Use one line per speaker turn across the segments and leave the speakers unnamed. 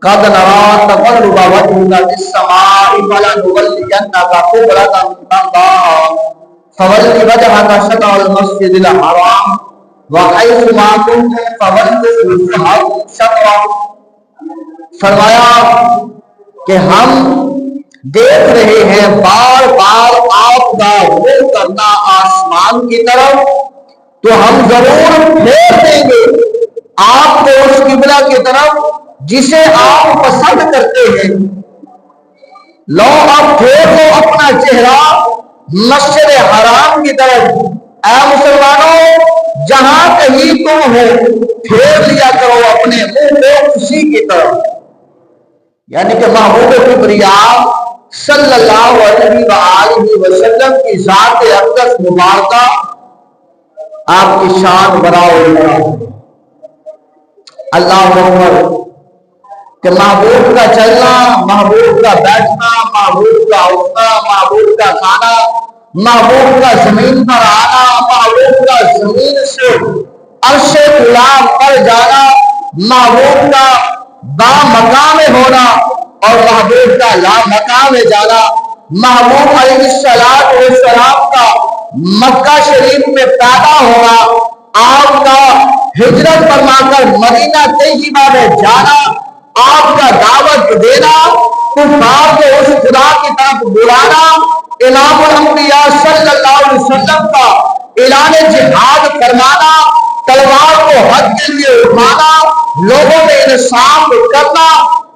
قد نرى تقلب وجهك في السماء فلنولينك قبلة ترضاها فول وجهك شطر المسجد الحرام وحيث ما كنتم فولوا وجوهكم شطره. فرمایا کہ ہم دیکھ رہے ہیں بار بار آپ کا رخ کرنا آسمان کی طرف، تو ہم ضرور پھیر دیں گے آپ کو اس قبلہ کی طرف جسے آپ پسند کرتے ہیں. لو اب پھیر دو اپنا چہرہ مسجد حرام کی طرف. اے مسلمانوں، جہاں کہیں تم ہو پھیر لیا کرو اپنے منہ کو اسی کی طرف. یعنی کہ محبوب کبریاء صلی اللہ علیہ وآلہ وسلم کی ذات اقدس مبارکہ آپ کی شان برآں. اللہ اکبر کہ محبوب کا چلنا، محبوب کا بیٹھنا، محبوب کا اٹھنا، محبوب کا کھانا، محبوب کا زمین پر آنا، محبوب کا زمین سے عرش غلام پر جانا، محبوب کا با مقام ہونا اور محبوب کا لا مقام جانا، محبوب علیہ السلام کا مکہ شریف میں پیدا ہونا، آپ کا ہجرت فرما کر مدینہ طیبہ میں جانا، آپ کا دعوت دینا، کفار کو اس خدا کی طرف بلانا، امام الانبیاء صلی اللہ علیہ وسلم کا اعلان جہاد فرمانا، تلوار کو حد کے لیے اٹھانا، لوگوں میں انصاف کرنا،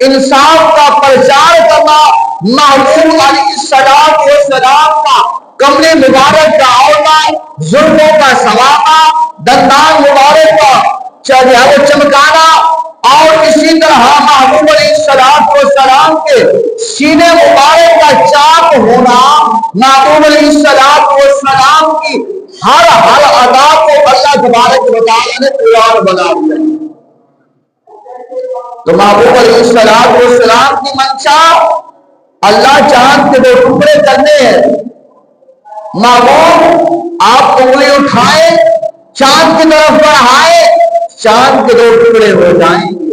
انصاف کا پرچار کرنا، محبوب علیہ السلام کا کمر مبارک کا اوڑھنا، زلفوں کا سنوارنا، دندان مبارک کا چمکانا، اور اسی طرح محبوب علیہ السلام کے سینے مبارک کا چاک ہونا، محبوب علیہ السلام کی ہر ادا کو اللہ تبارک و تعالی نے قرآن بنا دیا. تو محبوب علیہ السلام کی منشا اللہ چاند کے 2 ٹکڑے کرنے ہیں. محبوب آپ انگلی اٹھائے، چاند کی طرف بڑھائے، چاند کے 2 ٹکڑے ہو جائیں گے.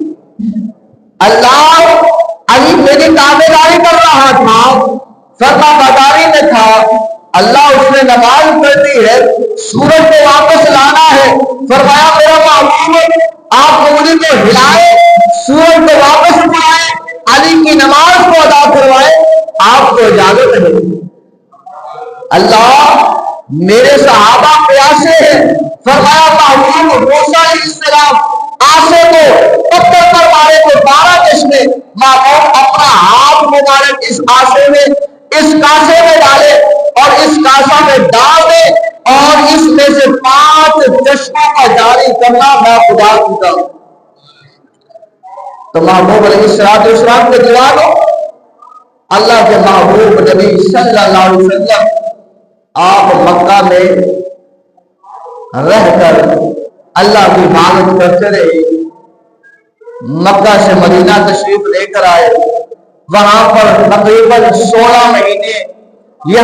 اللہ علی میری تابعداری کر رہا تھا، فرما برداری میں تھا. اللہ اس نے نماز پڑھی ہے، سورج کو واپس لانا ہے. فرمایا میرا محبوب آپ انگلی کو ہلائے، سورج کو واپس اٹھائے، علی کی نماز کو ادا کروائے، آپ کو اجازت ہے. اللہ میرے صحابہ پیاسے ہیں. فرمایا محبوب موسیٰ علیہ السلام آسے کو پتھر پر مارے کو 12 چشمے، محبوب اپنا ہاتھ مبارک اس آسے میں، اس کاسے میں ڈالے اور اس کاسا میں ڈال دے اور اس میں سے 5 چشموں کا جاری کرنا میں خدا کی طرف. تو محبوب علیہ السلام کے دیوانوں، اللہ کے محبوب نبی صلی اللہ علیہ وسلم آپ مکہ میں رہ کر اللہ کی عبادت کرتے رہے. مکہ سے مدینہ تشریف لے کر آئے. وہاں پر تقریباً 16 مہینے یا